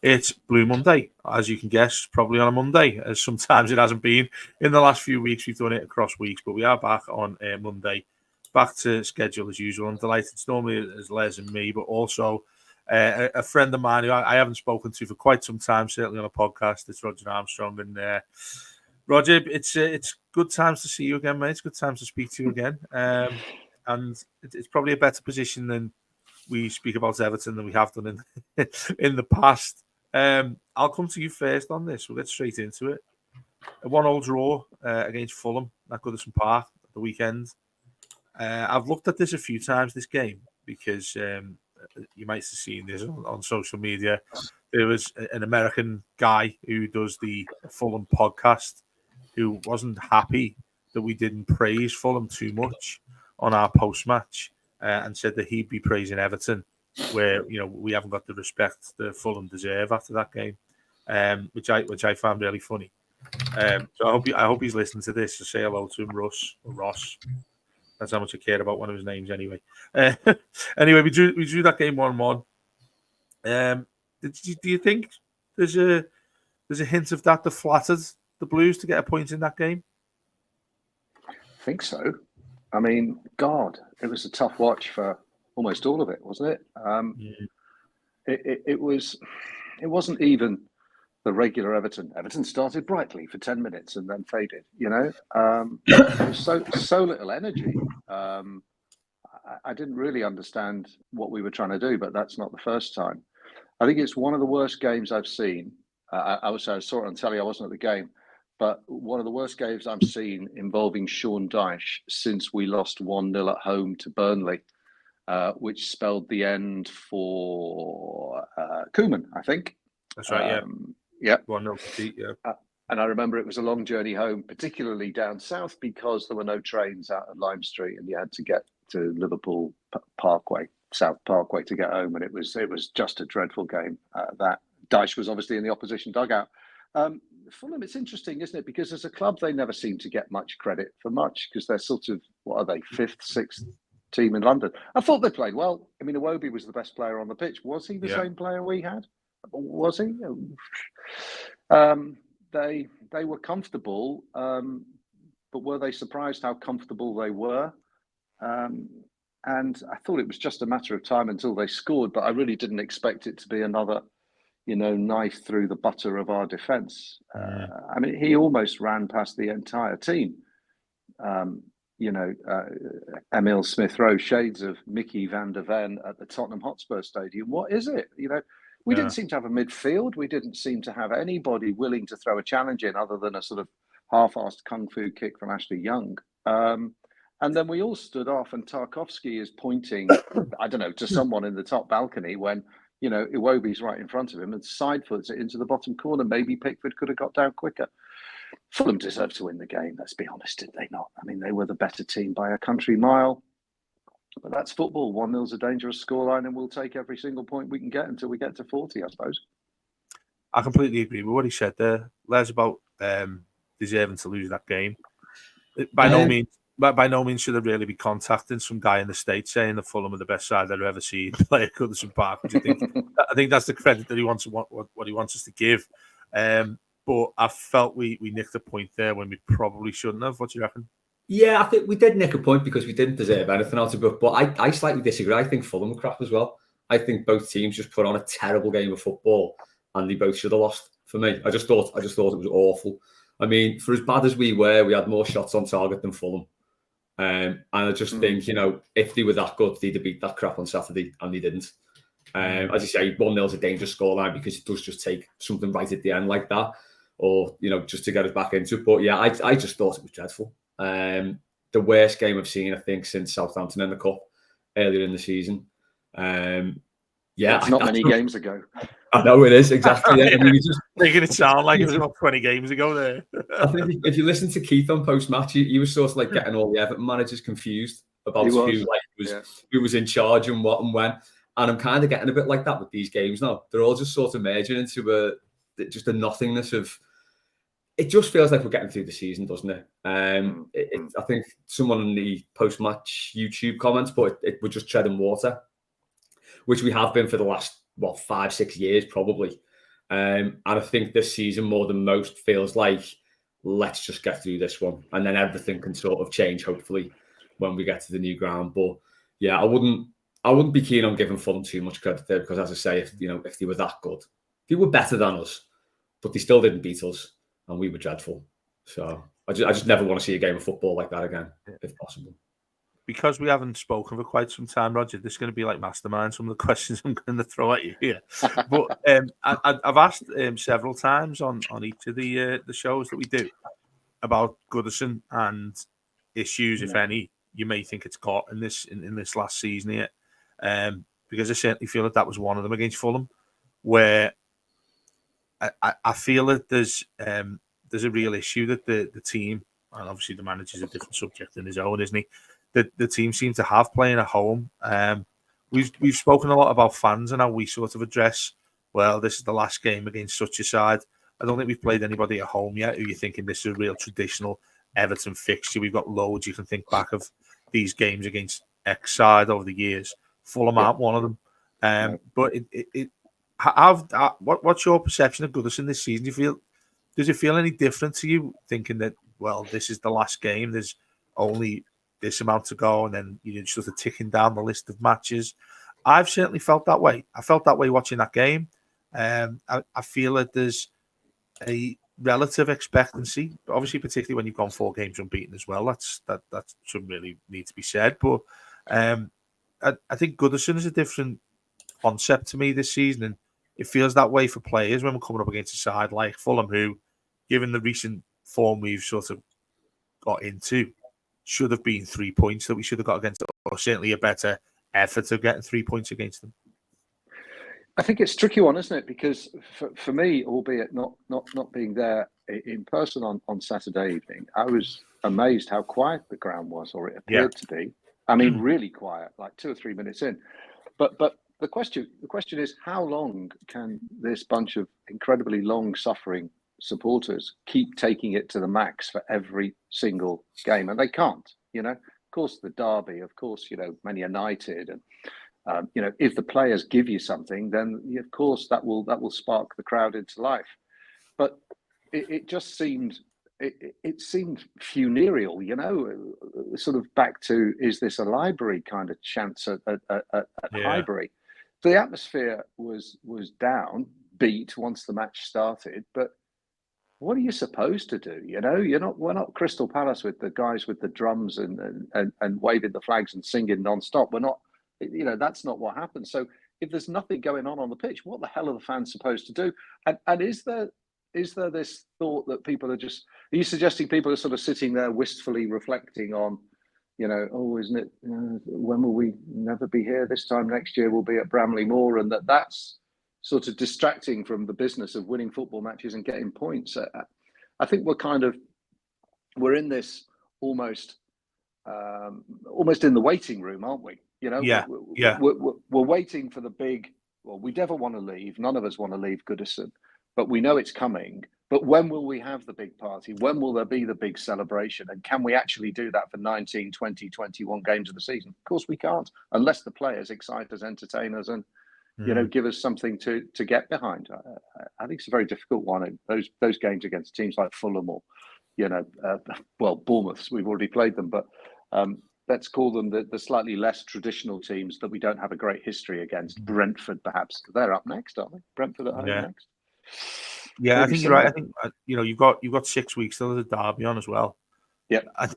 It's Blue Monday, as you can guess, probably on a Monday, as sometimes it hasn't been. In the last few weeks, we've done it across weeks, but we are back on Monday, back to schedule as usual. I'm delighted. It's normally as Les and me, but also a friend of mine who I haven't spoken to for quite some time, certainly on a podcast. It's Rodger Armstrong. And Rodger, it's good times to see you again, mate. It's good times to speak to you again. And it's probably a better position than we speak about Everton than we have done in the past. I'll come to you first on this. We'll get straight into it. A 1-1 draw against Fulham at Goodison Park at the weekend. I've looked at this a few times, this game, because you might have seen this on social media. There was an American guy who does the Fulham podcast who wasn't happy that we didn't praise Fulham too much on our post-match and said that he'd be praising Everton, where we haven't got the respect that Fulham deserve after that game, which I found really funny. So I hope he's listening to this. So say hello to him, Russ or Ross. That's how much I care about one of his names, anyway. Anyway, we drew that game 1-1. Do you think there's a hint of that flattered the Blues to get a point in that game? I think so. I mean, God, it was a tough watch for almost all of it, wasn't it? It wasn't even the regular Everton. Everton started brightly for 10 minutes and then faded. So little energy. I didn't really understand what we were trying to do, but that's not the first time. I think it's one of the worst games I've seen. I saw it on telly. I wasn't at the game. But one of the worst games I've seen involving Sean Dyche since we lost 1-0 at home to Burnley, which spelled the end for Koeman, I think. That's right, yeah. 1-0 defeat, yeah. And I remember it was a long journey home, particularly down south, because there were no trains out of Lime Street and you had to get to Liverpool Parkway, South Parkway to get home. And it was just a dreadful game. That Dyche was obviously in the opposition dugout. Fulham, it's interesting, isn't it? Because as a club, they never seem to get much credit for much because they're sort of, what are they, 5th, 6th team in London. I thought they played well. I mean, Iwobi was the best player on the pitch. Was he the same player we had? Was he? They were comfortable, but were they surprised how comfortable they were? And I thought it was just a matter of time until they scored, but I really didn't expect it to be another knife through the butter of our defence. I mean, he almost ran past the entire team. Emile Smith-Rowe, shades of Mickey van der Ven at the Tottenham Hotspur Stadium. What is it? We didn't seem to have a midfield. We didn't seem to have anybody willing to throw a challenge in other than a sort of half-assed kung fu kick from Ashley Young. And then we all stood off and Tarkowski is pointing, I don't know, to someone in the top balcony when Iwobi's right in front of him and side foots it into the bottom corner. Maybe Pickford could have got down quicker. Fulham deserved to win the game, let's be honest, did they not? I mean, they were the better team by a country mile. But that's football. 1-0's a dangerous scoreline and we'll take every single point we can get until we get to 40, I suppose. I completely agree with what he said there, Les, about deserving to lose that game. By no means should they really be contacting some guy in the States saying that Fulham are the best side they've ever seen play at Goodison Park. Which I think that's the credit that he wants what he wants us to give. But I felt we nicked a point there when we probably shouldn't have. What do you reckon? Yeah, I think we did nick a point because we didn't deserve anything out of it. But I slightly disagree. I think Fulham were crap as well. I think both teams just put on a terrible game of football, and they both should have lost. For me, I just thought it was awful. I mean, for as bad as we were, we had more shots on target than Fulham. And I just think, if they were that good, they'd have beat that crap on Saturday, and they didn't. As you say, 1-0 is a dangerous scoreline because it does just take something right at the end like that, or just to get us back into it. But yeah, I just thought it was dreadful. The worst game I've seen, I think, since Southampton in the Cup earlier in the season. It's not many games ago. I know it is, exactly. Yeah. I mean, just making it sound like it was about 20 games ago there. I think if you listen to Keith on post-match, he was sort of like getting all the Everton managers confused about who was in charge and what and when. And I'm kind of getting a bit like that with these games now. They're all just sort of merging into just a nothingness of... It just feels like we're getting through the season, doesn't it? I think someone in the post-match YouTube comments, but we're just treading water, which we have been for the last 5-6 years probably. And I think this season more than most feels like, let's just get through this one, and then everything can sort of change, hopefully, when we get to the new ground. But yeah, I wouldn't be keen on giving Fulham too much credit there, because as I say, if they were that good, they were better than us, but they still didn't beat us, and we were dreadful. So I just never want to see a game of football like that again, if possible. Because we haven't spoken for quite some time, Rodger, this is going to be like mastermind, some of the questions I'm going to throw at you here. But I've asked several times on each of the shows that we do about Goodison and issues, if any, you may think it's got in this last season here. Because I certainly feel that was one of them against Fulham, where I feel that there's a real issue that the team, and obviously the manager's a different subject in his own, isn't he? The team seems to have playing at home. We've spoken a lot about fans and how we sort of address, well, this is the last game against such a side. I don't think we've played anybody at home yet who you're thinking this is a real traditional Everton fixture. We've got loads you can think back of these games against X side over the years. Fulham aren't one of them. But what's your perception of Goodison this season? Does it feel any different to you, thinking that, well, this is the last game, there's only this amount to go, and then you're sort of ticking down the list of matches? I've certainly felt that way. I felt that way watching that game. I feel that there's a relative expectancy, obviously, particularly when you've gone 4 games unbeaten as well. That shouldn't really need to be said. But I think Goodison is a different concept to me this season, and it feels that way for players when we're coming up against a side like Fulham, who, given the recent form we've sort of got into, should have been 3 points that we should have got against them, or certainly a better effort of getting 3 points against them. I think it's a tricky one, isn't it? Because for me, albeit not being there in person on Saturday evening, I was amazed how quiet the ground was, or it appeared to be. I mean, really quiet, like 2 or 3 minutes in. But the question is, how long can this bunch of incredibly long-suffering supporters keep taking it to the max for every single game? And they can't. Of course, the derby, of course, Man United, and if the players give you something, then of course that will spark the crowd into life. But it just seemed it seemed funereal, sort of back to, is this a library kind of chance at Highbury? The atmosphere was down, beat once the match started, but what are you supposed to do? We're not Crystal Palace with the guys with the drums and waving the flags and singing non-stop. We're not, that's not what happens. So if there's nothing going on the pitch, what the hell are the fans supposed to do? And is there this thought that people are you suggesting people are sort of sitting there wistfully reflecting on, isn't it, when will we never be here? This time next year we'll be at Bramley Moor, and that's sort of distracting from the business of winning football matches and getting points. I think we're in this almost in the waiting room, aren't we? We're waiting for the big. Well, we never want to leave. None of us want to leave Goodison, but we know it's coming. But when will we have the big party? When will there be the big celebration? And can we actually do that for 19, 20, 21 games of the season? Of course we can't, unless the players excite us, entertain us, and give us something to get behind. I think it's a very difficult one. Those games against teams like Fulham or, Bournemouth, we've already played them, but let's call them the slightly less traditional teams that we don't have a great history against. Brentford, perhaps. They're up next, aren't they? Brentford at home next. Yeah, I think you're right. I think you've got 6 weeks till the derby on as well. Yeah, I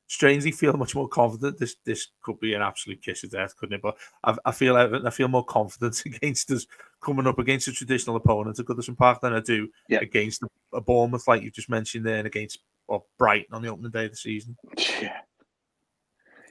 strangely feel much more confident. This could be an absolute kiss of death, couldn't it? But I feel more confident against us coming up against a traditional opponent at Goodison Park than I do against a Bournemouth, like you just mentioned there, and against Brighton on the opening day of the season.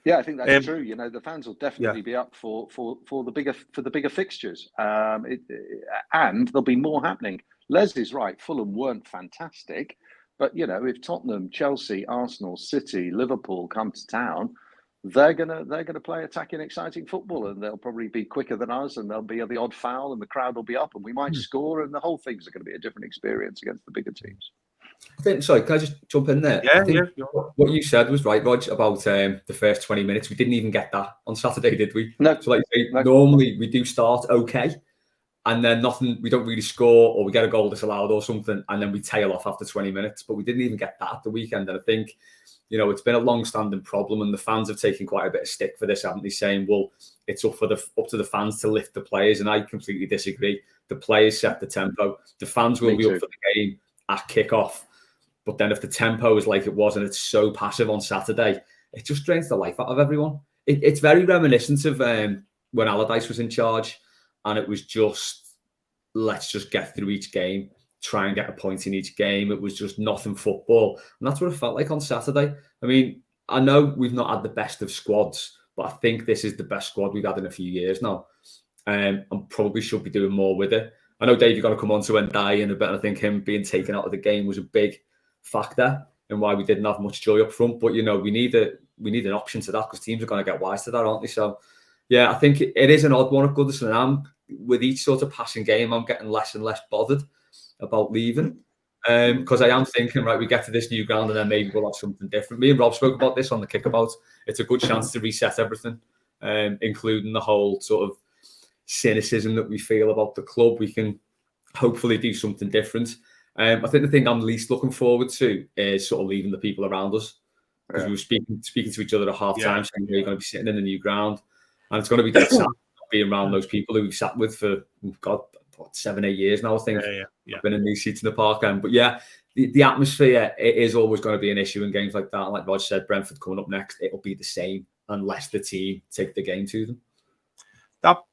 Yeah, I think that's true. The fans will definitely be up for the bigger fixtures, and there'll be more happening. Les is right. Fulham weren't fantastic, but if Tottenham, Chelsea, Arsenal, City, Liverpool come to town, they're gonna play attacking, exciting football, and they'll probably be quicker than us, and there'll be the odd foul, and the crowd will be up, and we might score, and the whole thing's going to be a different experience against the bigger teams. Sorry, can I just jump in there? Yeah, I think what you said was right, Rog, about the first 20 minutes. We didn't even get that on Saturday, did we? No. So, like you say, normally we do start okay, and then we don't really score, or we get a goal disallowed or something, and then we tail off after 20 minutes. But we didn't even get that at the weekend. And I think, it's been a long-standing problem, and the fans have taken quite a bit of stick for this, haven't they? Saying, well, it's up to the fans to lift the players, and I completely disagree. The players set the tempo. The fans will be up for the game at kick-off. But then if the tempo is like it was, and it's so passive on Saturday, it just drains the life out of everyone. It's very reminiscent of when Allardyce was in charge, and it was just, let's just get through each game, try and get a point in each game. It was just nothing football. And that's what it felt like on Saturday. I mean, I know we've not had the best of squads, but I think this is the best squad we've had in a few years now. And probably should be doing more with it. I know, Dave, you're going to come on to Ndiaye in a bit. I think him being taken out of the game was a big factor in why we didn't have much joy up front. But, we need an option to that, because teams are going to get wise to that, aren't they? So, yeah, I think it is an odd one at Goodison. And with each sort of passing game, I'm getting less and less bothered about leaving. Because I am thinking, right, we get to this new ground and then maybe we'll have something different. Me and Rob spoke about this on the Kickabout. It's a good chance to reset everything, including the whole sort of cynicism that we feel about the club. We can hopefully do something different. I think the thing I'm least looking forward to is sort of leaving the people around us. Because we were speaking to each other at half time, saying we're going to be sitting in the new ground. And it's going to be dead sad being around those people who we've sat with for, 7-8 years now, I think. I've been in these seats in the park. But yeah, the atmosphere, it is always going to be an issue in games like that. And like Rodger said, Brentford coming up next, it'll be the same unless the team take the game to them.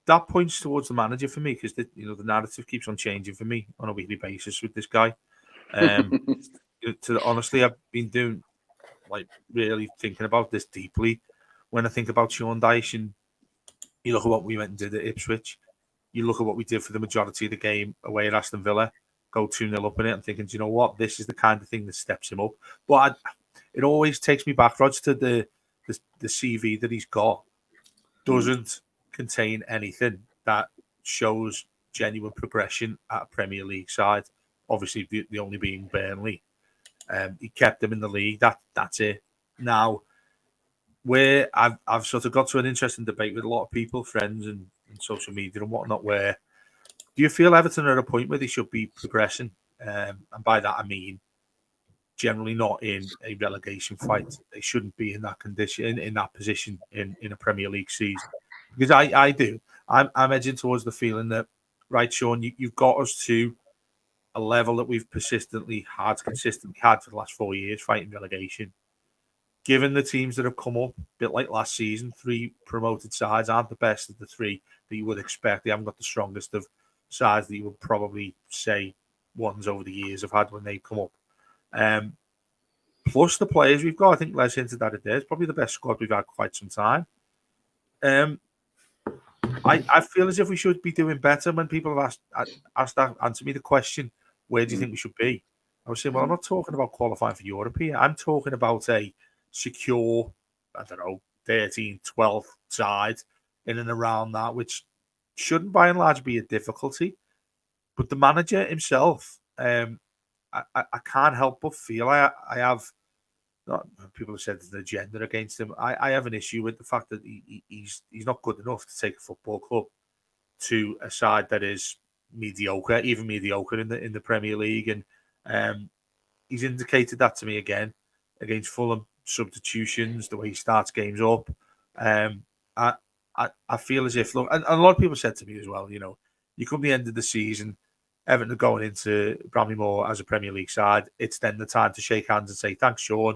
That points towards the manager for me, because the narrative keeps on changing for me on a weekly basis with this guy. Honestly, I've been really thinking about this deeply. When I think about Sean Dyche, and you look at what we went and did at Ipswich, you look at what we did for the majority of the game away at Aston Villa, go 2-0 up in it, and thinking, do you know what? This is the kind of thing that steps him up. But it always takes me back, Rog, to the CV that he's got doesn't contain anything that shows genuine progression at a Premier League side. Obviously, the only being Burnley. He kept them in the league. That's it. Now, where I've sort of got to an interesting debate with a lot of people, friends, and social media and whatnot, where do you feel Everton are at a point where they should be progressing? And by that I mean generally not in a relegation fight. They shouldn't be in that condition, in that position in a Premier League season. Because I do. I'm edging towards the feeling that, right, Sean, you've got us to a level that we've consistently had for the last 4 years, fighting relegation. Given the teams that have come up, a bit like last season, 3 promoted sides aren't the best of the 3 that you would expect. They haven't got the strongest of sides that you would probably say ones over the years have had when they come up. Plus the players we've got, I think Les hinted at it there, it's probably the best squad we've had quite some time. I feel as if we should be doing better. When people have asked that, answer me the question, where do you think we should be? I was saying, well, I'm not talking about qualifying for Europe here. I'm talking about a secure, 13th, 12th side in and around that, which shouldn't by and large be a difficulty. But the manager himself, I can't help but feel I have, not people have said there's an agenda against him. I have an issue with the fact that he's not good enough to take a football club to a side that is mediocre, even mediocre in the Premier League. And he's indicated that to me again against Fulham. Substitutions, the way he starts games up. I feel as if, look, and a lot of people said to me as well, you come the end of the season, Everton are going into Bramley-Moore as a Premier League side. It's then the time to shake hands and say, thanks, Sean,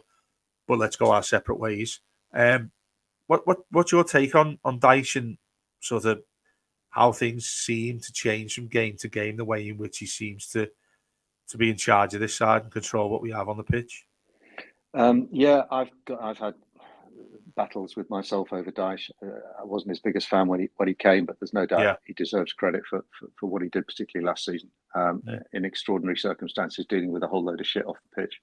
but let's go our separate ways. What's your take on Dyche and sort of how things seem to change from game to game, the way in which he seems to be in charge of this side and control what we have on the pitch? I've had battles with myself over Dyche. I wasn't his biggest fan when he came, but there's no doubt he deserves credit for what he did, particularly last season, in extraordinary circumstances, dealing with a whole load of shit off the pitch.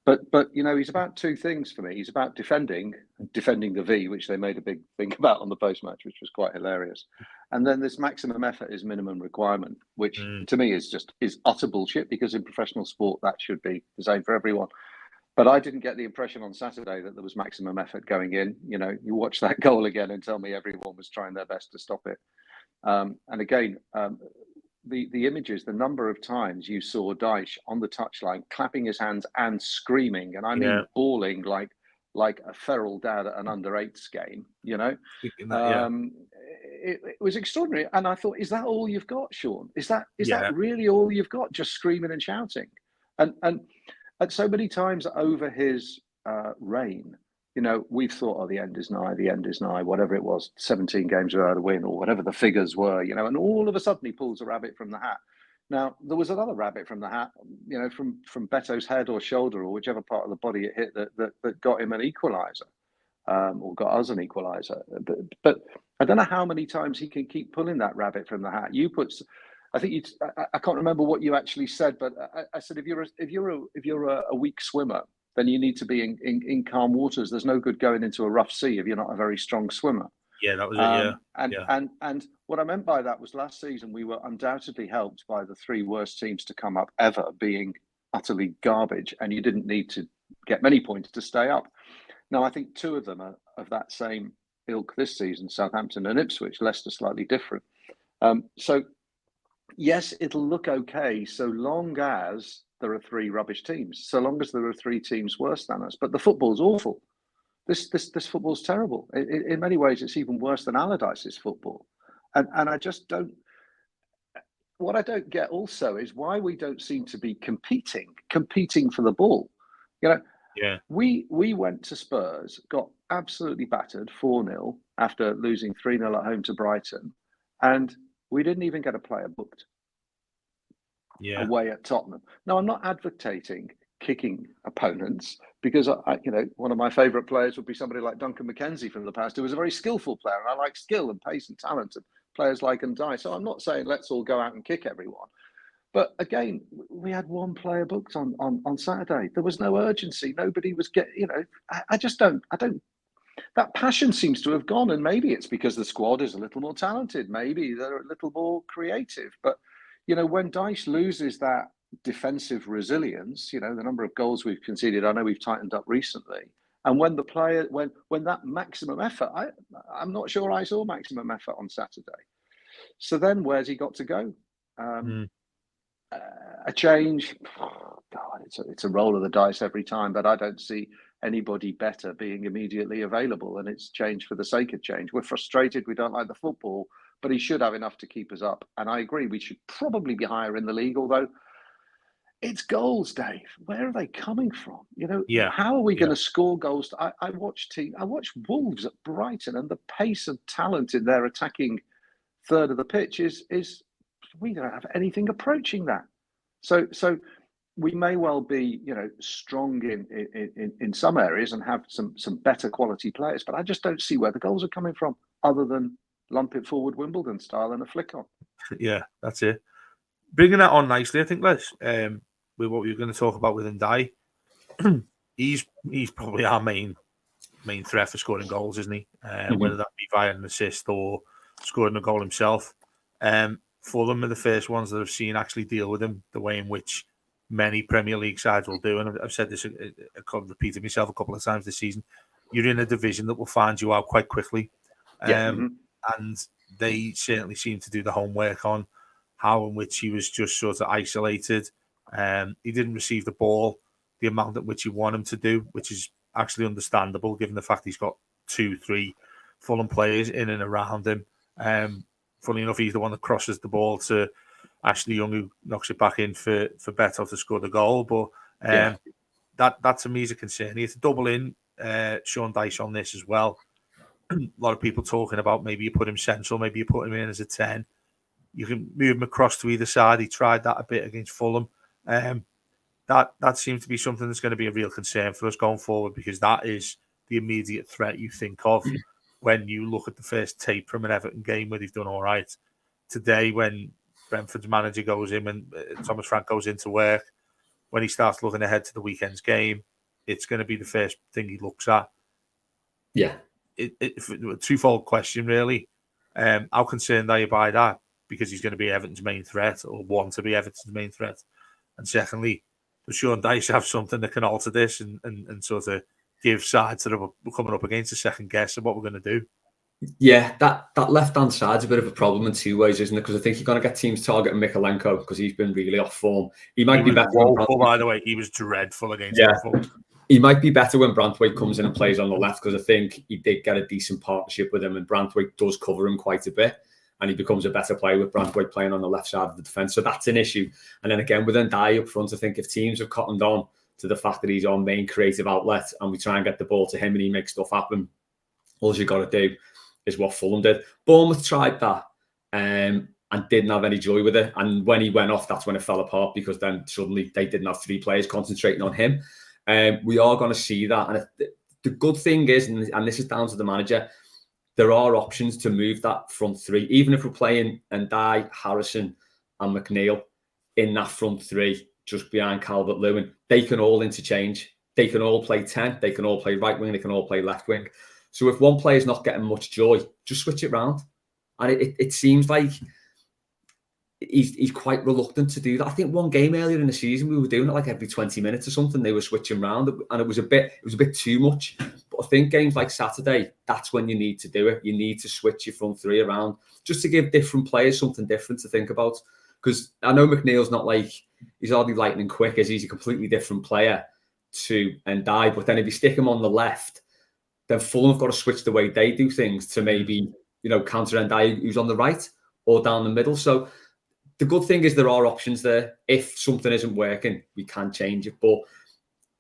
But he's about 2 things for me. He's about defending the V, which they made a big thing about on the post-match, which was quite hilarious. And then this maximum effort is minimum requirement, which to me is utter bullshit, because in professional sport that should be the same for everyone. But I didn't get the impression on Saturday that there was maximum effort going in. You watch that goal again and tell me everyone was trying their best to stop it. And again, the images, the number of times you saw Dyche on the touchline clapping his hands and screaming, and I mean bawling like a feral dad at an under-8s game, it was extraordinary. And I thought, is that all you've got, Sean? Is that really all you've got? Just screaming and shouting? And so many times over his reign, we've thought, oh, the end is nigh, whatever it was, 17 games without a win, or whatever the figures were, and all of a sudden he pulls a rabbit from the hat. Now, there was another rabbit from the hat, from Beto's head or shoulder or whichever part of the body it hit that got him an equaliser, or got us an equaliser. But I don't know how many times he can keep pulling that rabbit from the hat. I can't remember what you actually said, but I said, if you're a weak swimmer, then you need to be in calm waters. There's no good going into a rough sea if you're not a very strong swimmer. Yeah, that was it. And what I meant by that was last season we were undoubtedly helped by the 3 worst teams to come up ever being utterly garbage, and you didn't need to get many points to stay up. Now, I think 2 of them are of that same ilk this season, Southampton and Ipswich. Leicester slightly different. So, yes, it'll look okay so long as there are 3 rubbish teams, so long as there are 3 teams worse than us. But the football's awful. This football's terrible. In many ways, it's even worse than Allardyce's football. And I just don't. What I don't get also is why we don't seem to be competing for the ball. We went to Spurs, got absolutely battered 4-0 after losing 3-0 at home to Brighton, and we didn't even get a player booked. Away at Tottenham. Now, I'm not advocating kicking opponents, because one of my favourite players would be somebody like Duncan McKenzie from the past, who was a very skillful player, and I like skill and pace and talent, and players like Ndiaye. So I'm not saying let's all go out and kick everyone, but again, we had 1 player booked on Saturday. There was no urgency. Nobody was I don't. That passion seems to have gone, and maybe it's because the squad is a little more talented. Maybe they're a little more creative, but when Dyche loses that defensive resilience, the number of goals we've conceded, I know we've tightened up recently. And when the player, when that maximum effort, I'm not sure I saw maximum effort on Saturday. So then where's he got to go? A change, God, it's a roll of the dice every time, but I don't see anybody better being immediately available, and it's change for the sake of change. We're frustrated, we don't like the football, but he should have enough to keep us up. And I agree, we should probably be higher in the league, although it's goals, Dave. Where are they coming from? How are we going to score goals? I watched Wolves at Brighton, and the pace and talent in their attacking third of the pitch is we don't have anything approaching that. So we may well be, strong in some areas and have some better quality players, but I just don't see where the goals are coming from, other than lump it forward Wimbledon style and a flick on. Yeah, that's it. Bringing that on nicely, I think, Les, with what we were going to talk about with Ndiaye, he's probably our main threat for scoring goals, isn't he? Whether that be via an assist or scoring a goal himself. Fulham are the first ones that I've seen actually deal with him the way in which many Premier League sides will do. And I've said this, I've repeated myself a couple of times this season. You're in a division that will find you out quite quickly. And they certainly seem to do the homework on how in which he was just sort of isolated. He didn't receive the ball the amount at which you want him to do, which is actually understandable given the fact he's got 2-3 Fulham players in and around him. Funny enough, he's the one that crosses the ball to Ashley Young, who knocks it back in for Beto to score the goal. But that to me is a concern. He has to double in Sean Dyche on this as well. A lot of people talking about maybe you put him central, maybe you put him in as a 10. You can move him across to either side. He tried that a bit against Fulham. That seems to be something that's going to be a real concern for us going forward, because that is the immediate threat you think of when you look at the first tape from an Everton game where they've done all right. Today, when Brentford's manager goes in, when Thomas Frank goes into work, when he starts looking ahead to the weekend's game, it's going to be the first thing he looks at. Yeah. A twofold question, really. How concerned are you by that? Because he's going to be Everton's main threat, or want to be Everton's main threat. And secondly, does Sean Dyche have something that can alter this and sort of give sides that are coming up against a second guess of what we're going to do? Yeah, that left-hand side's a bit of a problem in two ways, isn't it? Because I think you're going to get teams targeting Mikalenko because he's been really off form. He might be better when woeful, by the way. He was dreadful against Yeah. Liverpool. He might be better when Branthwaite comes in and plays on the left, because I think he did get a decent partnership with him, and Branthwaite does cover him quite a bit, and he becomes a better player with Branthwaite playing on the left side of the defence. So that's an issue. And then again, with Ndiaye up front, I think if teams have cottoned on to the fact that he's our main creative outlet and we try and get the ball to him and he makes stuff happen, all you got to do is what Fulham did. Bournemouth tried that and didn't have any joy with it. And when he went off, that's when it fell apart, because then suddenly they didn't have three players concentrating on him. We are going to see that. And the good thing is, and this is down to the manager, there are options to move that front three. Even if we're playing Ndiaye, Harrison and McNeil in that front three, just behind Calvert-Lewin, they can all interchange. They can all play 10. They can all play right wing. They can all play left wing. So if one player's not getting much joy, just switch it round. And it seems like he's quite reluctant to do that. I think one game earlier in the season we were doing it like every 20 minutes or something. They were switching around, and it was a bit too much. But I think games like Saturday, that's when you need to do it. You need to switch your front three around just to give different players something different to think about. Because I know McNeil's not like, he's hardly lightning quick, as he's a completely different player to Ndiaye. But then if you stick him on the left, then Fulham have got to switch the way they do things to maybe, counter Ndiaye who's on the right or down the middle. So the good thing is there are options there. If something isn't working, we can change it. But,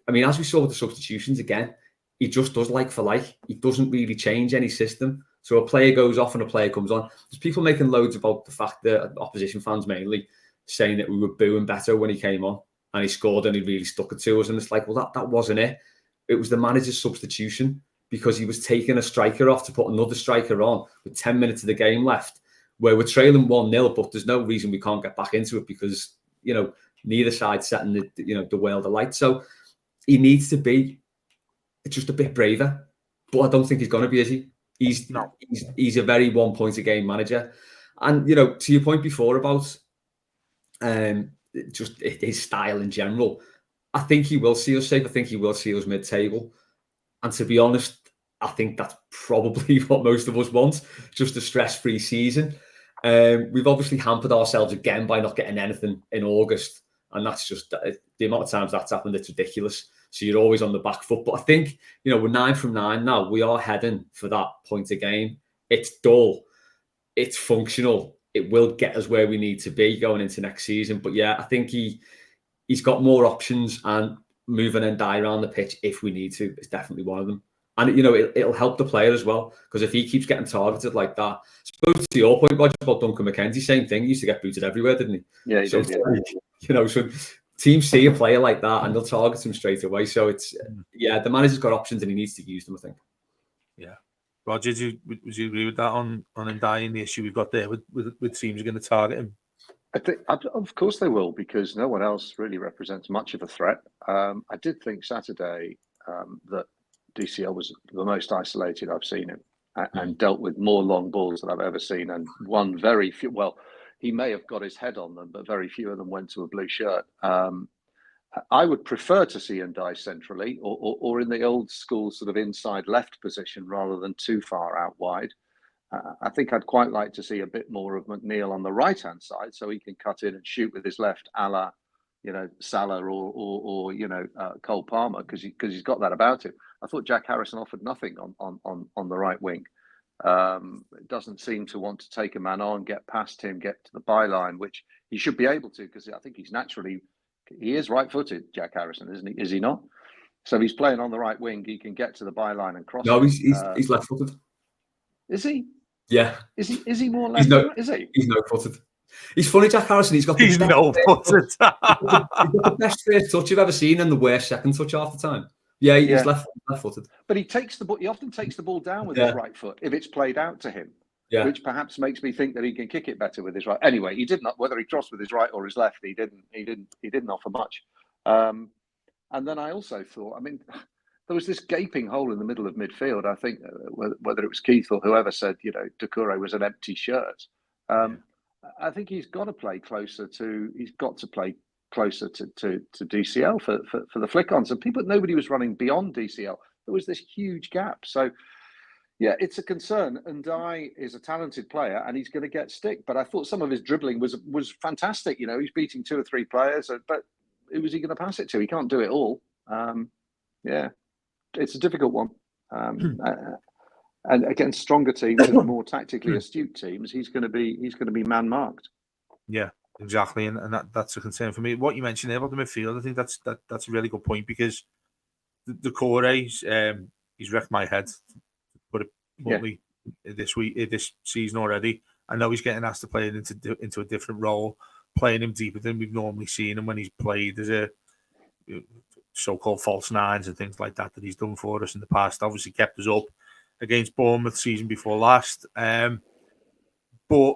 I mean, as we saw with the substitutions again, he just does like for like. He doesn't really change any system. So a player goes off and a player comes on. There's people making loads about the fact that, opposition fans mainly, saying that we were booing better when he came on and he scored and he really stuck it to us. And it's like, well, that wasn't it. It was the manager's substitution, because he was taking a striker off to put another striker on with 10 minutes of the game left, where we're trailing 1-0, but there's no reason we can't get back into it, because, neither side's setting the world alight. So he needs to be just a bit braver, but I don't think he's going to be, is he? He's a very 1 point a game manager. And, to your point before about just his style in general, I think he will see us safe. I think he will see us mid-table. And to be honest, I think that's probably what most of us want, just a stress-free season. We've obviously hampered ourselves again by not getting anything in August. And that's just the amount of times that's happened. It's ridiculous. So you're always on the back foot. But I think, we're 9 from 9 now. We are heading for that point a game. It's dull. It's functional. It will get us where we need to be going into next season. But yeah, I think he's got more options, and moving Ndiaye around the pitch if we need to is definitely one of them. And, it'll help the player as well, because if he keeps getting targeted like that, I suppose to your point, Rodger, about Duncan McKenzie, same thing. He used to get booted everywhere, didn't he? Yeah, he did. Yeah. So teams see a player like that and they'll target him straight away. So it's, the manager's got options and he needs to use them, I think. Yeah. Rodger, would you agree with that on Ndiaye and the issue we've got there with teams are going to target him? I think, of course they will, because no one else really represents much of a threat. I did think Saturday that DCL was the most isolated I've seen him, and dealt with more long balls than I've ever seen, and won very few. Well, he may have got his head on them, but very few of them went to a blue shirt. I would prefer to see Ndiaye centrally, or in the old school sort of inside left position, rather than too far out wide. I think I'd quite like to see a bit more of McNeil on the right-hand side, so he can cut in and shoot with his left, a la, Salah or Cole Palmer, because he's got that about him. I thought Jack Harrison offered nothing on the right wing. It doesn't seem to want to take a man on, get past him, get to the byline, which he should be able to, because I think he is right-footed, Jack Harrison, isn't he? Is he not? So he's playing on the right wing. He can get to the byline and cross. No, he's left-footed. Is he? Yeah. Is he more left? Is he? He's no-footed. He's funny, Jack Harrison. He's got no-footed. He's got the best first touch you've ever seen and the worst second touch half the time. Yeah, he's left-footed. But he often takes the ball down with his right foot if it's played out to him. Yeah. Which perhaps makes me think that he can kick it better with his right. Anyway, he did not. Whether he crossed with his right or his left, he didn't offer much. And then I also thought, there was this gaping hole in the middle of midfield. I think whether it was Keith or whoever said, Doucouré was an empty shirt. I think he's got to play closer to. He's got to play closer to DCL for the flick-ons. And nobody was running beyond DCL. There was this huge gap. So, Yeah, it's a concern. And Dye is a talented player, and he's going to get stick. But I thought some of his dribbling was fantastic. You know, he's beating 2 or 3 players, but who was he going to pass it to? He can't do it all. Yeah, it's a difficult one. And against stronger teams and more tactically astute teams, he's going to be man marked. Yeah, exactly, and that's a concern for me. What you mentioned there about the midfield, I think that's a really good point, because the core, he's wrecked my head, to put it bluntly, this season already. I know he's getting asked to play into a different role, playing him deeper than we've normally seen him when he's played as a so-called false nines and things like that he's done for us in the past. Obviously kept us up against Bournemouth season before last. But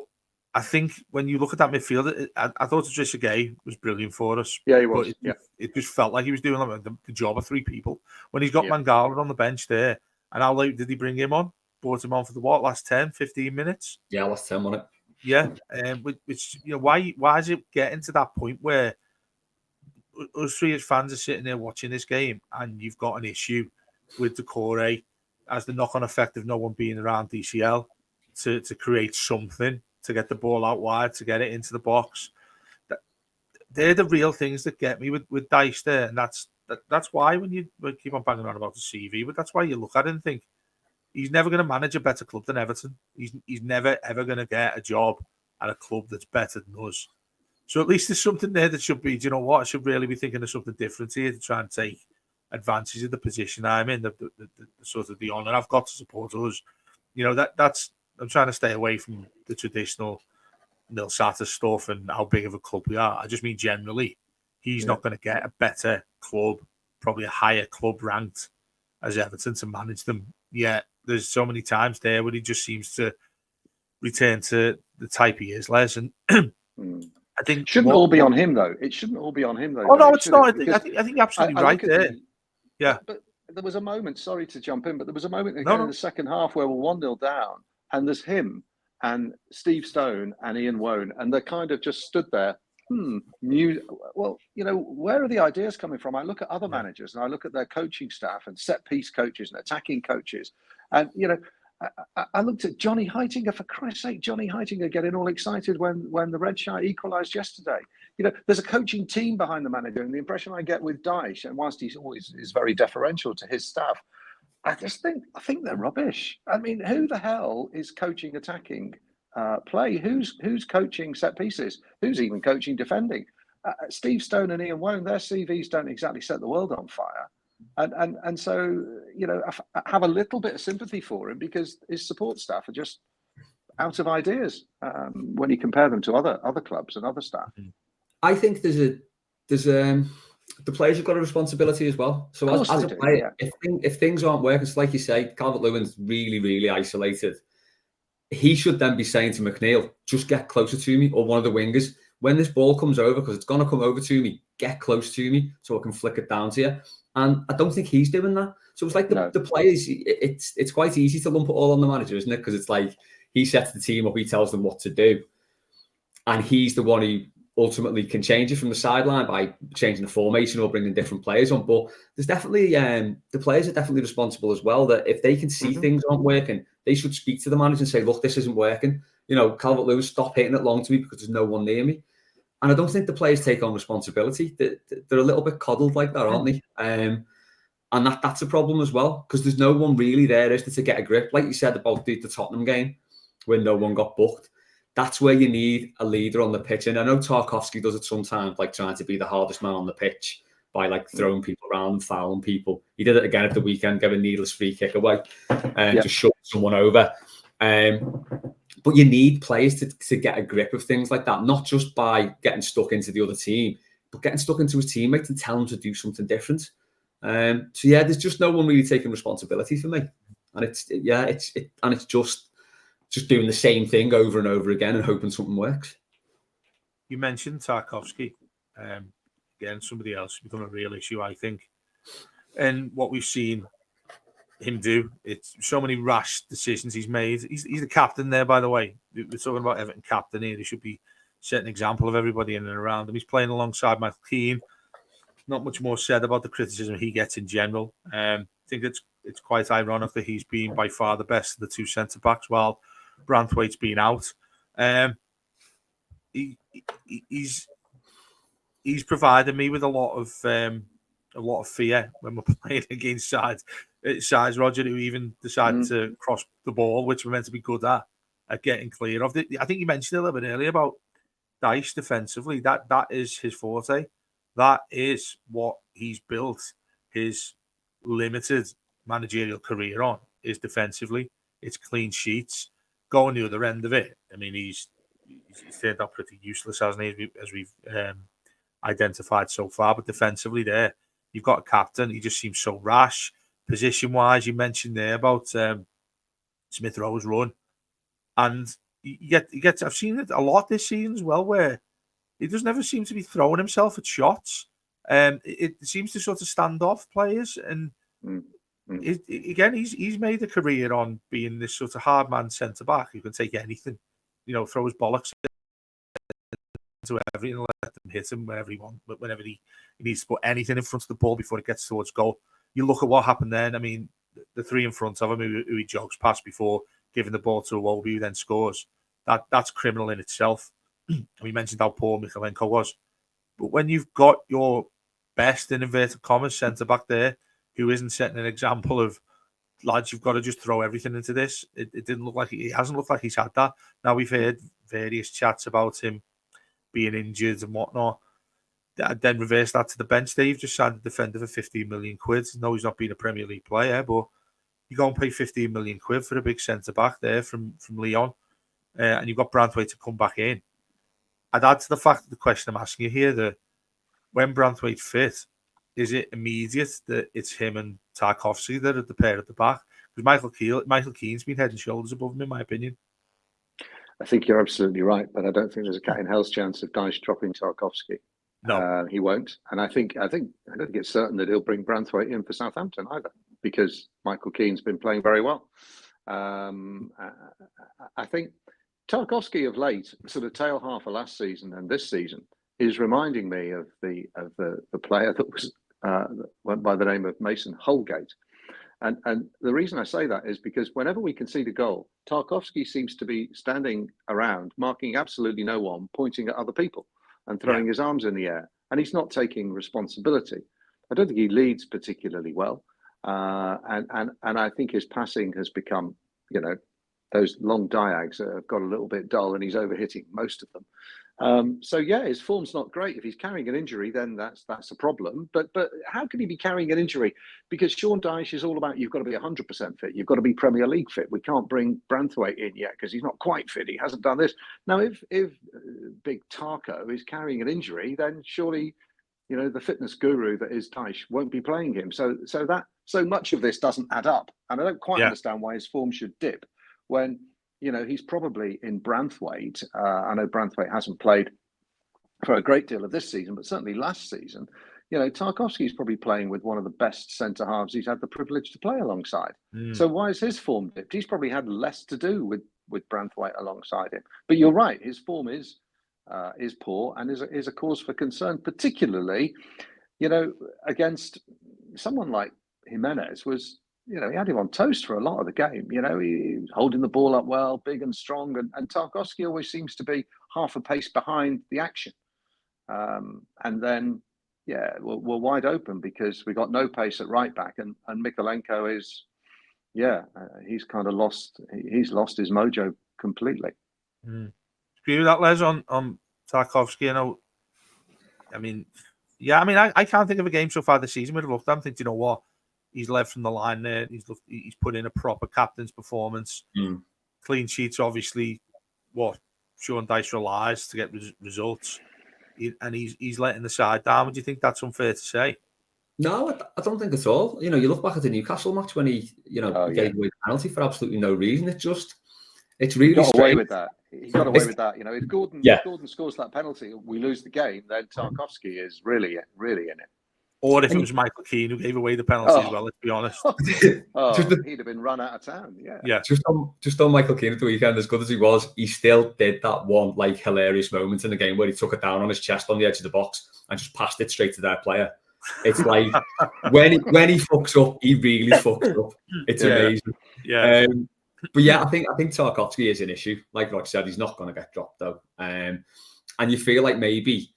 I think when you look at that midfield, I thought Idrissa Gueye was brilliant for us. Yeah, he was. It just felt like he was doing the job of 3 people. When he's got Mangala on the bench there, and how late did he bring him on? Brought him on for the last 10, 15 minutes? Yeah, last 10, wasn't it? Yeah. Which, why is it getting to that point where us 3 as fans are sitting there watching this game, and you've got an issue with the core as the knock-on effect of no one being around DCL to create something, to get the ball out wide, to get it into the box. They're the real things that get me with Dice there, and that's why when you keep on banging on about the CV, but that's why you look at it and think he's never going to manage a better club than Everton. He's never ever going to get a job at a club that's better than us. So at least there's something there that should be, do you know what? I should really be thinking of something different here to try and take advantage of the position I'm in, the sort of the honour I've got to support us. That's I'm trying to stay away from the traditional nil Sata stuff and how big of a club we are. I just mean generally, he's not going to get a better club, probably a higher club ranked as Everton to manage them. Yet there's so many times there where he just seems to return to the type he is, Les. And I think shouldn't all be on him though. It shouldn't all be on him though. Oh no, it's not. I think you're absolutely right there. Yeah, but there was a moment. Sorry to jump in, but there was a moment again in the second half where we're 1-0 down, and there's him and Steve Stone and Ian Wone, and they kind of just stood there. Well, where are the ideas coming from? I look at other managers and I look at their coaching staff and set piece coaches and attacking coaches, and I looked at Johnny Heitinga, for Christ's sake, Johnny Heitinga getting all excited when the Red Shire equalised yesterday. There's a coaching team behind the manager, and the impression I get with Dyche, and whilst he's always is very deferential to his staff, I think they're rubbish. I mean, who the hell is coaching attacking play? Who's coaching set pieces? Who's even coaching defending? Steve Stone and Ian Wone, their CVs don't exactly set the world on fire. And so, I have a little bit of sympathy for him, because his support staff are just out of ideas when you compare them to other clubs and other staff. I think the players have got a responsibility as well. So as a player, if things aren't working, it's like you say, Calvert-Lewin's really, really isolated. He should then be saying to McNeil, just get closer to me, or one of the wingers. When this ball comes over, because it's going to come over to me, get close to me so I can flick it down to you. And I don't think he's doing that. So it's like the players, it's quite easy to lump it all on the manager, isn't it? Because it's like he sets the team up, he tells them what to do. And he's the one who ultimately can change it from the sideline by changing the formation or bringing different players on. But there's definitely, the players are definitely responsible as well, that if they can see things aren't working, they should speak to the manager and say, look, this isn't working. Calvert-Lewin, stop hitting it long to me because there's no one near me. And I don't think the players take on responsibility. They're a little bit coddled like that, aren't they? And that's a problem as well, because there's no one really there, is there, to get a grip. Like you said about the Tottenham game, when no one got booked. That's where you need a leader on the pitch. And I know Tarkowski does it sometimes, like trying to be the hardest man on the pitch by like throwing people around and fouling people. He did it again at the weekend, gave a needless free kick away and just shoved someone over. But you need players to get a grip of things like that, not just by getting stuck into the other team, but getting stuck into his teammates and telling them to do something different. There's just no one really taking responsibility for me, and it's just doing the same thing over and over again and hoping something works. You mentioned Tarkowski, again, somebody else has become a real issue, I think, and what we've seen him do, it's so many rash decisions he's made. He's the captain there, by the way. We're talking about Everton captain here. He should be setting an example of everybody in and around him. He's playing alongside Michael Keane. Not much more said about the criticism he gets in general. I think it's it's quite ironic that he's been by far the best of the two centre backs while Branthwaite's been out. He's provided me with a lot of fear when we're playing against sides, Rodger, who even decided to cross the ball, which we're meant to be good at getting clear of. I think you mentioned a little bit earlier about Dyche defensively. That is his forte. That is what he's built his limited managerial career on, is defensively. It's clean sheets. Going the other end of it, I mean, he's turned out pretty useless, hasn't he, as we've identified so far. But defensively there, you've got a captain. He just seems so rash. Position-wise, you mentioned there about Smith Rowe's run. And you get, I've seen it a lot this season as well, where he does never seem to be throwing himself at shots. It seems to sort of stand off players. And again, he's made a career on being this sort of hard man centre back who can take anything, throw his bollocks to everything and let them hit him wherever he wants, but whenever he needs to put anything in front of the ball before it gets towards goal. You look at what happened then. I mean, the three in front of him who he jogs past before giving the ball to Iwobi, who then scores. That's criminal in itself. We mentioned how poor Mykolenko was. But when you've got your best, in inverted commas, centre-back there, who isn't setting an example of, lads, you've got to just throw everything into this. It didn't look like it hasn't looked like he's had that. Now we've heard various chats about him being injured and whatnot. Then reverse that to the bench. They've just signed a defender for 15 million quid. No, he's not been a Premier League player, but you go and pay 15 million quid for a big centre back there from Lyon, and you've got Branthwaite to come back in. I'd add to the fact of the question I'm asking you here that when Branthwaite fit, is it immediate that it's him and Tarkowski that are the pair at the back? Because Michael Keane's been head and shoulders above him, in my opinion. I think you're absolutely right, but I don't think there's a cat in hell's chance of Dyche dropping Tarkowski. No, he won't. And I don't think it's certain that he'll bring Branthwaite in for Southampton either, because Michael Keane's been playing very well. I think Tarkowski of late, sort of tail half of last season and this season, is reminding me of the player that was went by the name of Mason Holgate. And the reason I say that is because whenever we concede a goal, Tarkowski seems to be standing around, marking absolutely no one, pointing at other people and throwing his arms in the air. And he's not taking responsibility. I don't think he leads particularly well. And I think his passing has become, those long diags have got a little bit dull, and he's overhitting most of them. His form's not great. If he's carrying an injury, then that's a problem. But how can he be carrying an injury? Because Sean Dyche is all about, you've got to be 100% fit. You've got to be Premier League fit. We can't bring Branthwaite in yet because he's not quite fit. He hasn't done this. Now, if Big Tarko is carrying an injury, then surely, the fitness guru that is Dyche won't be playing him. So much of this doesn't add up. And I don't quite understand why his form should dip when, he's probably in Branthwaite. I know Branthwaite hasn't played for a great deal of this season, but certainly last season, Tarkowski's probably playing with one of the best centre halves he's had the privilege to play alongside. So why is his form dipped? He's probably had less to do with Branthwaite alongside him. But you're right, his form is poor and is a cause for concern, particularly, against someone like Jimenez was. He had him on toast for a lot of the game. He was holding the ball up well, big and strong. And Tarkowski always seems to be half a pace behind the action. And then, we're wide open because we got no pace at right back. And Mykolenko is, he's kind of lost. He's lost his mojo completely. Agree with that, Les, on Tarkowski? I can't think of a game so far this season where I've looked at him and think, you know what? He's led from the line there. He's put in a proper captain's performance. Clean sheets, obviously, what Sean Dyche relies to get results. And he's letting the side down. Would you think that's unfair to say? No, I don't think at all. You look back at the Newcastle match when he, gave away the penalty for absolutely no reason. It's really got strange. Away with that. He got away with that. If Gordon scores that penalty, we lose the game. Then Tarkowski is really in it. Or if it was Michael Keane who gave away the penalty as well, let's be honest. He'd have been run out of town. Yeah. Just on Michael Keane at the weekend, as good as he was, he still did that one hilarious moment in the game where he took it down on his chest on the edge of the box and just passed it straight to their player. It's like when he fucks up, he really fucks up. It's amazing. Yeah. But yeah, I think Tarkowski is an issue. Like Rodger said, he's not going to get dropped though. And you feel like maybe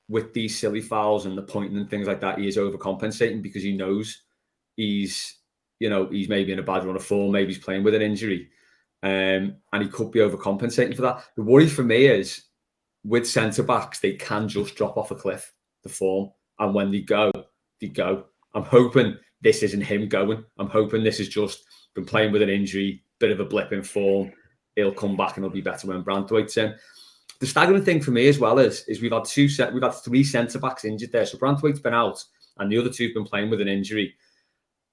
with these silly fouls and the pointing and things like that, he is overcompensating because he knows he's maybe in a bad run of form, maybe he's playing with an injury, and he could be overcompensating for that. The worry for me is with centre backs, they can just drop off a cliff, the form, and when they go. I'm hoping this isn't him going. I'm hoping this is just been playing with an injury, bit of a blip in form. He'll come back and he'll be better when Branthwaite's in. The staggering thing for me as well is we've had three centre backs injured there. So Branthwaite's been out, and the other two have been playing with an injury.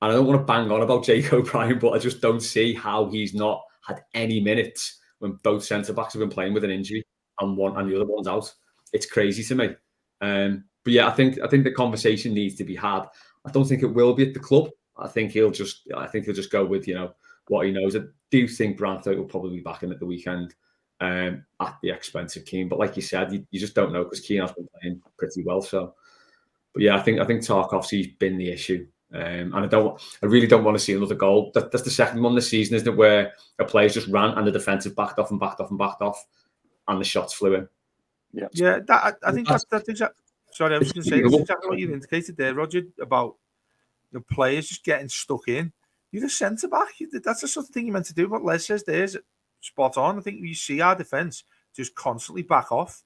And I don't want to bang on about Jake O'Brien, but I just don't see how he's not had any minutes when both centre backs have been playing with an injury and the other one's out. It's crazy to me. But yeah, I think the conversation needs to be had. I don't think it will be at the club. I think he'll just go with what he knows. I do think Branthwaite will probably be back in at the weekend at the expense of Keane. But like you said, you just don't know because Keane has been playing pretty well. So, but yeah, I think Tarkowski's been the issue. And I really don't want to see another goal. That's the second one this season, isn't it? Where a player's just ran and the defensive backed off, and the shots flew in. Yeah. I think that's exactly. Sorry, I was going to say that's exactly what you indicated there, Rodger, about the players just getting stuck in. You're the centre back. That's the sort of thing you're meant to do. What Les says there is spot on. I think we see our defence just constantly back off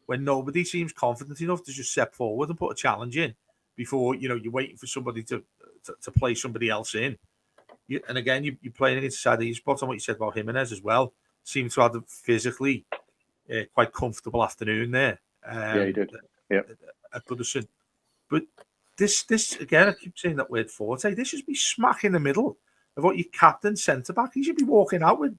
when nobody seems confident enough to just step forward and put a challenge in before you're waiting for somebody to play somebody else in. And again, you're playing against Saudi. Spot on what you said about Jimenez as well. Seemed to have a physically quite comfortable afternoon there. Yeah, he did. Yeah, at Goodison. But this again, I keep saying that word forte. This should be smack in the middle of what your captain centre back. He should be walking out with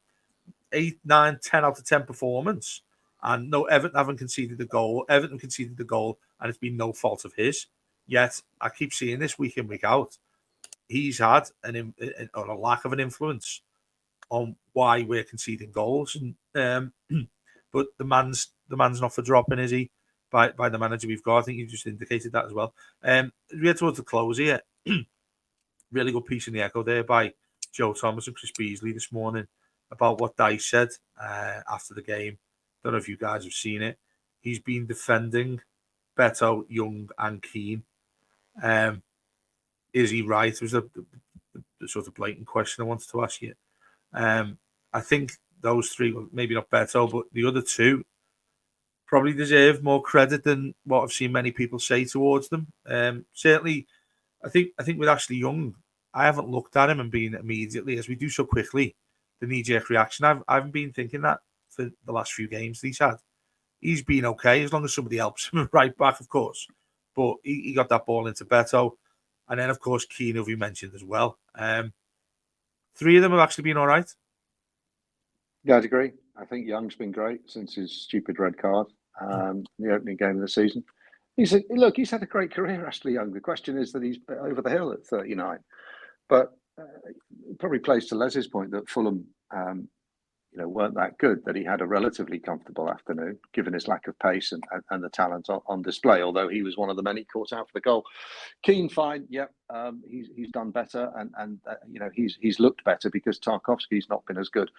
8, 9, 10 out of 10 performance. And no, Everton haven't conceded the goal. Everton conceded the goal, and it's been no fault of his. Yet I keep seeing this week in, week out. He's had a lack of an influence on why we're conceding goals. And but the man's not for dropping, is he? By the manager we've got. I think you just indicated that as well. We head towards the close here. Really good piece in the Echo there by Joe Thomas and Chris Beasley this morning about what Dice said after the game. Don't know if you guys have seen it. He's been defending Beto, Young and Keane. Is he right? It was the sort of blatant question I wanted to ask you. I think those three, maybe not Beto, but the other two, probably deserve more credit than what I've seen many people say towards them. Certainly, I think with Ashley Young, I haven't looked at him and been immediately, as we do so quickly, the knee-jerk reaction. I haven't been thinking that for the last few games that he's had. He's been okay, as long as somebody helps him right back, of course. But he got that ball into Beto. And then, of course, Keane, who we mentioned as well. Three of them have actually been all right. Yeah, I'd agree. I think Young's been great since his stupid red card. The opening game of the season. He's had a great career, Ashley Young. The question is that he's over the hill at 39. But it probably plays to Les's point that Fulham, weren't that good, that he had a relatively comfortable afternoon, given his lack of pace and the talent on display, although he was one of the many caught out for the goal. Keane, fine. Yep. He's done better and he's looked better because Tarkowski's not been as good.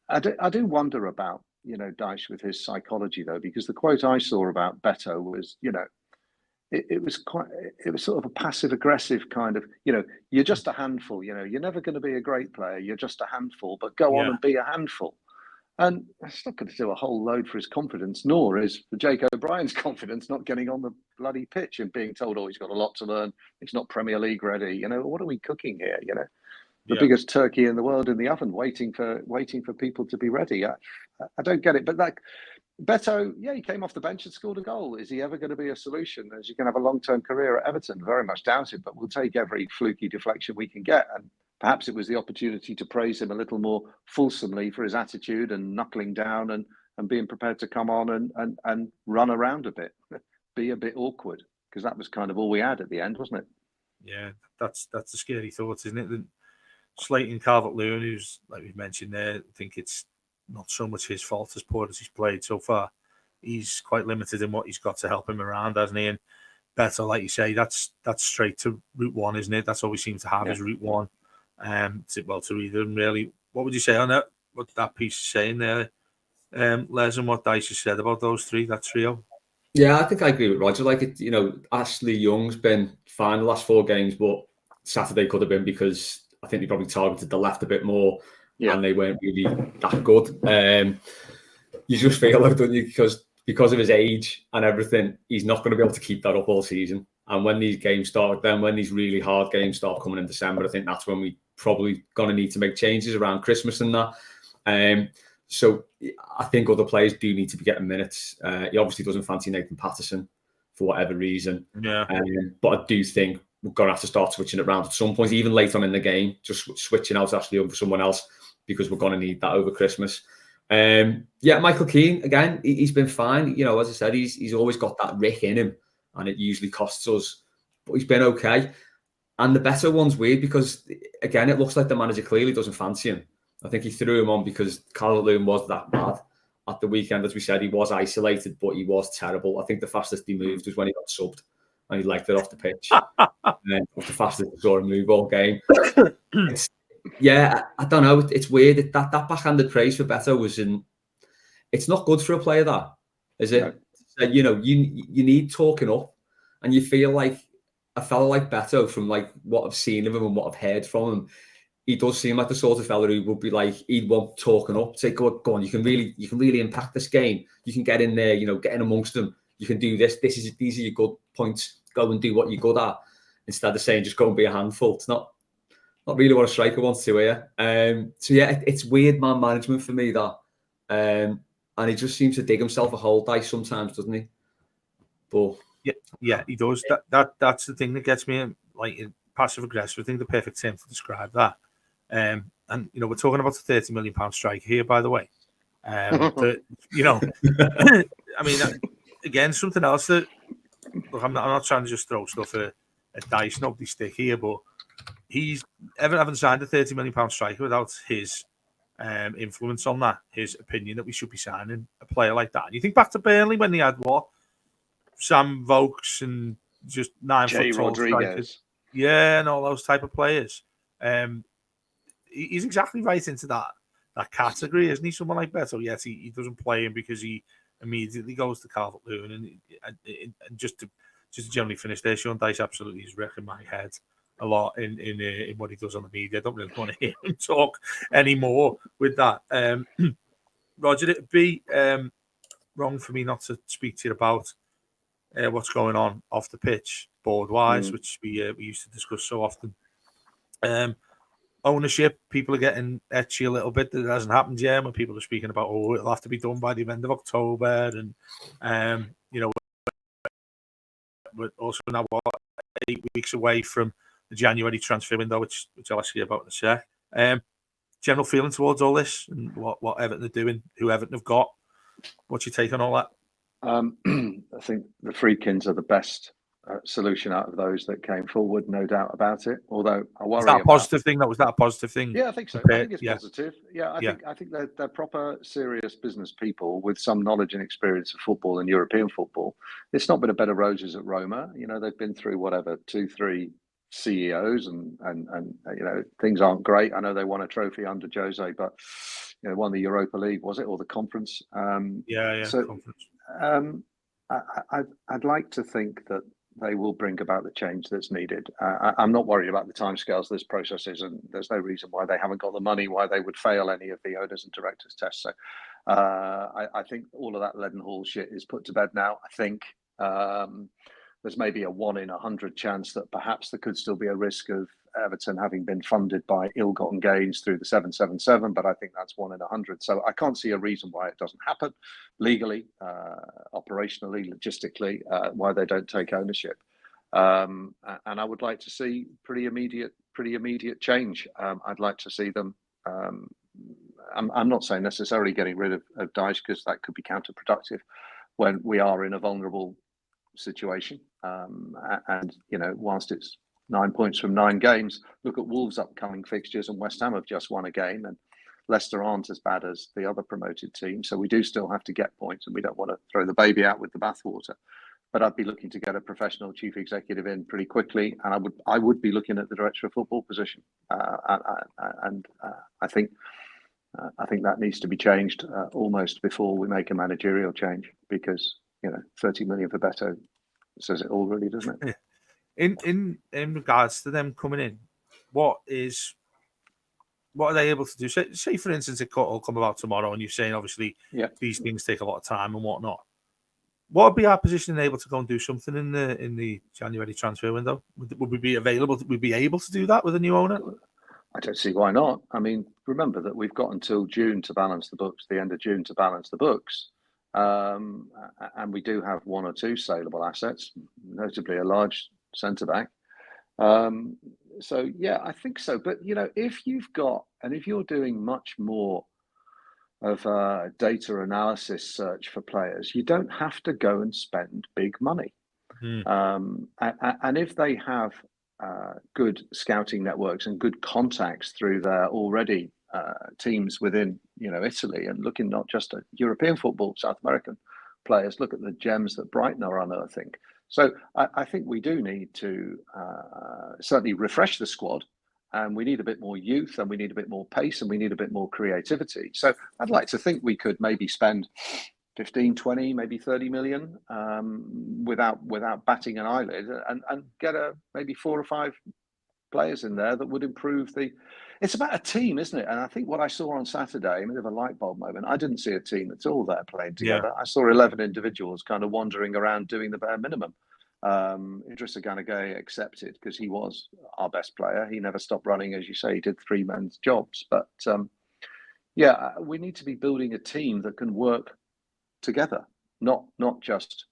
I do wonder about, Dyche with his psychology, though, because the quote I saw about Beto was, it was sort of a passive aggressive kind of, you're just a handful, you're never going to be a great player. You're just a handful, but go on and be a handful. And it's not going to do a whole load for his confidence, nor is for Jake O'Brien's confidence not getting on the bloody pitch and being told, he's got a lot to learn. He's not Premier League ready. What are we cooking here? The biggest turkey in the world in the oven, waiting for people to be ready. I don't get it. But Beto, he came off the bench and scored a goal. Is he ever going to be a solution? Is he going to have a long-term career at Everton? Very much doubt it, but we'll take every fluky deflection we can get. And perhaps it was the opportunity to praise him a little more fulsomely for his attitude and knuckling down and being prepared to come on and run around a bit, be a bit awkward, because that was kind of all we had at the end, wasn't it? Yeah, that's the scary thought, isn't it? Slating Calvert-Lewin, who's, like we mentioned there, I think it's not so much his fault as poor as he's played so far. He's quite limited in what he's got to help him around, hasn't he? And Better, like you say, that's straight to route one, isn't it? That's all we seem to have is route one. To either really, what would you say on that? What that piece is saying there, Les, and what Dice has said about those three, that trio? Yeah, I think I agree with Rodger. Like, Ashley Young's been fine the last 4 games, but Saturday could have been because I think they probably targeted the left a bit more, and they weren't really that good. You just feel like, don't you, because of his age and everything, he's not going to be able to keep that up all season. And when these games start, then when these really hard games start coming in December, I think that's when we probably going to need to make changes around Christmas and that. So I think other players do need to be getting minutes. He obviously doesn't fancy Nathan Patterson for whatever reason. Yeah. But I do think we're going to have to start switching it around at some point, even late on in the game, just switching out Ashley Young for someone else, because we're going to need that over Christmas. Michael Keane, again, he's been fine. As I said, he's always got that Rick in him, and it usually costs us, but he's been okay. And the better one's weird because, again, it looks like the manager clearly doesn't fancy him. I think he threw him on because Calvert-Lewin was that bad at the weekend. As we said, he was isolated, but he was terrible. I think the fastest he moved was when he got subbed and he legged it off the pitch. And was the fastest I saw him move all game. I don't know. It's weird. That backhanded praise for Beto was it's not good for a player, that, is it? No. You need talking up, and you feel like a fella like Beto, from like what I've seen of him and what I've heard from him, he does seem like the sort of fella who would be like, he'd want talking up, say, go on, you can really impact this game. You can get in there, get in amongst them. You can do this. These are your good points. Go and do what you're good at, instead of saying just go and be a handful. It's not really what a striker wants to hear. It's weird man management for me, that. And he just seems to dig himself a hole, Dice, sometimes, doesn't he? But yeah, he does. That's the thing that gets me, like, passive aggressive. I think the perfect term to describe that. And we're talking about a £30 million striker here, by the way. I mean, again, something else that, look, I'm not trying to just throw stuff at Dice, nobody stick here, but he's haven't signed a £30 million striker without his influence on that, his opinion that we should be signing a player like that. And you think back to Burnley when they had Sam Vokes and just 9 foot tall strikers. Yeah, and all those type of players. He's exactly right into that category, isn't he? Someone like Beto, yes, he doesn't play him because he immediately goes to Calvert-Lewin, and just to generally finish there, Sean Dice absolutely is wrecking my head a lot in what he does on the media. I don't really want to hear him talk anymore with that. Rodger, it'd be wrong for me not to speak to you about what's going on off the pitch, board-wise, which we used to discuss so often. Ownership, people are getting etchy a little bit that it hasn't happened yet, when people are speaking about, it'll have to be done by the end of October, and we're also now 8 weeks away from the January transfer window, which I'll ask you about in a sec. General feeling towards all this and what Everton are doing, who Everton have got. What's your take on all that? I think the Friedkins are the best solution out of those that came forward, no doubt about it. Although I worry, was that a positive thing? Was that a positive thing? Yeah, I think so. I think it's positive. Yeah, I think they're proper, serious business people with some knowledge and experience of football and European football. It's not been a bed of roses at Roma. They've been through 2-3 CEOs, and things aren't great. I know they won a trophy under Jose, but won the Europa League, was it, or the conference? So, conference. I'd like to think that they will bring about the change that's needed. I'm not worried about the timescales this process is, and there's no reason why they haven't got the money, why they would fail any of the owners and directors tests. So I think all of that Leadenhall shit is put to bed now. I think there's maybe a 1 in 100 chance that perhaps there could still be a risk of Everton having been funded by ill-gotten gains through the 777, but I think that's 1 in 100. So I can't see a reason why it doesn't happen legally, operationally, logistically, why they don't take ownership. And I would like to see pretty immediate change. I'd like to see them. I'm not saying necessarily getting rid of Dyche, because that could be counterproductive when we are in a vulnerable situation. And whilst it's 9 points from 9 games, look at Wolves' upcoming fixtures, and West Ham have just won a game, and Leicester aren't as bad as the other promoted team. So we do still have to get points, and we don't want to throw the baby out with the bathwater. but I'd be looking to get a professional chief executive in pretty quickly, and I would be looking at the director of football position, and I think that needs to be changed almost before we make a managerial change, because 30 million for Beto says it all, really, doesn't it? In regards to them coming in, what are they able to do? Say for instance, it will come about tomorrow, and you're saying obviously these things take a lot of time and whatnot. What would be our position able to go and do something in the January transfer window? Would we be available? Would we be able to do that with a new owner? I don't see why not. I mean, remember that we've got until June to balance the books, the end of June to balance the books. And we do have one or two saleable assets, notably a large centre-back. So, yeah, I think so. But, if you're doing much more of a data analysis search for players, you don't have to go and spend big money. And if they have good scouting networks and good contacts through their already teams within, Italy, and looking not just at European football, South American players, look at the gems that Brighton are unearthing. So I think we do need to certainly refresh the squad, and we need a bit more youth, and we need a bit more pace, and we need a bit more creativity. So I'd like to think we could maybe spend 15, 20, maybe 30 million without batting an eyelid, and get maybe 4 or 5 players in there that would improve it's about a team, isn't it? And I think what I saw on Saturday, a bit of a light bulb moment, I didn't see a team that's all there playing together. I saw 11 individuals kind of wandering around doing the bare minimum. Idrissa Ganagay accepted, because he was our best player. He never stopped running, as you say. He did 3 men's jobs. But we need to be building a team that can work together, not just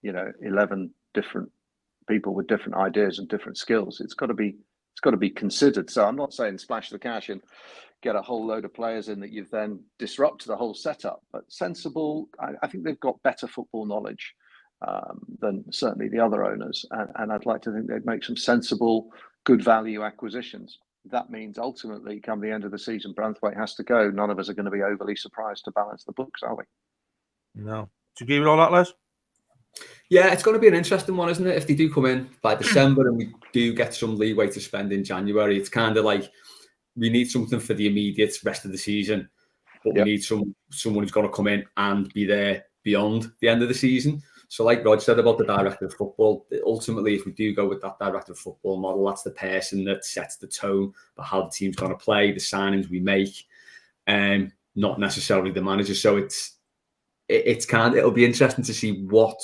11 different people with different ideas and different skills. It's got to be considered. So I'm not saying splash the cash and get a whole load of players in that you've then disrupt the whole setup, but sensible. I think they've got better football knowledge than certainly the other owners, and I'd like to think they'd make some sensible, good value acquisitions. That means ultimately, come the end of the season, Branthwaite has to go. None of us are going to be overly surprised to balance the books, are we? No. Do you agree with all that, Les? Yeah, it's going to be an interesting one, isn't it? If they do come in by December and we do get some leeway to spend in January, it's kind of like we need something for the immediate rest of the season, but we need someone who's going to come in and be there beyond the end of the season. So like Rod said about the director of football, ultimately, if we do go with that director of football model, that's the person that sets the tone for how the team's going to play, the signings we make, not necessarily the manager. So it'll be interesting to see what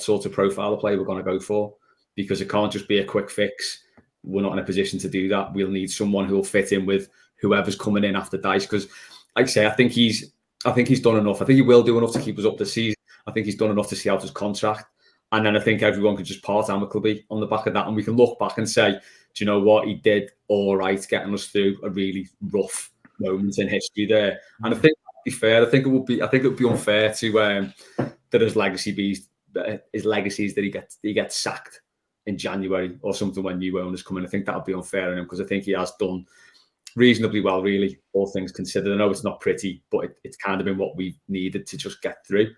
sort of profile of player we're going to go for, because it can't just be a quick fix. We're not in a position to do that. We'll need someone who will fit in with whoever's coming in after Dice, because like I say, I think he's done enough. I think he will do enough to keep us up this season. I think he's done enough to see out his contract. And then I think everyone can just part amicably on the back of that. And we can look back and say, do you know what? He did all right getting us through a really rough moment in history there. And I think that'd be fair. I think it would be unfair to that his legacy is that he gets sacked in January or something when new owners come in. I think that would be unfair on him, because I think he has done reasonably well, really, all things considered. I know it's not pretty, but it's kind of been what we've needed to just get through.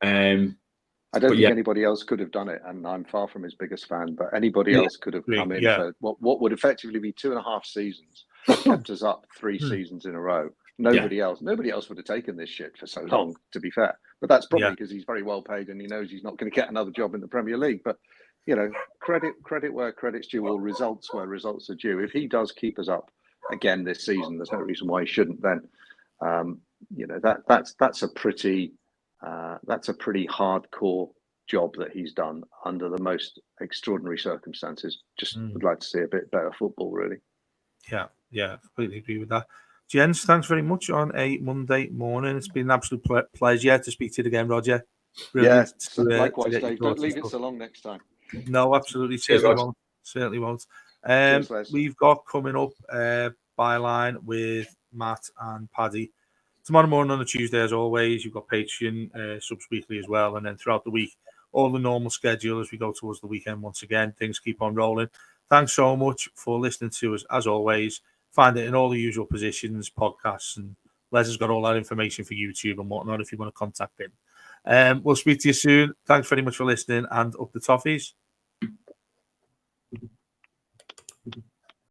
I don't think anybody else could have done it, and I'm far from his biggest fan, but anybody else could have come in for what would effectively be 2.5 seasons, kept us up 3 seasons in a row. Nobody else would have taken this shit for so long, to be fair. But that's probably because he's very well paid and he knows he's not going to get another job in the Premier League. But credit where credit's due, or results where results are due. If he does keep us up again this season, there's no reason why he shouldn't. Then that's a pretty hardcore job that he's done under the most extraordinary circumstances. Just would like to see a bit better football, really. Yeah, completely agree with that. Jens, thanks very much on a Monday morning. It's been an absolute pleasure to speak to you again, Rodger. Brilliant. Likewise, Dave. Don't leave it so long next time. No, absolutely. Certainly won't. We've got coming up Byline with Matt and Paddy tomorrow morning on a Tuesday, as always. You've got Patreon subs weekly as well, and then throughout the week, all the normal schedule as we go towards the weekend. Once again, things keep on rolling. Thanks so much for listening to us, as always. Find it in all the usual positions, podcasts, and Les has got all that information for YouTube and whatnot if you want to contact him. We'll speak to you soon. Thanks very much for listening, and up the toffees.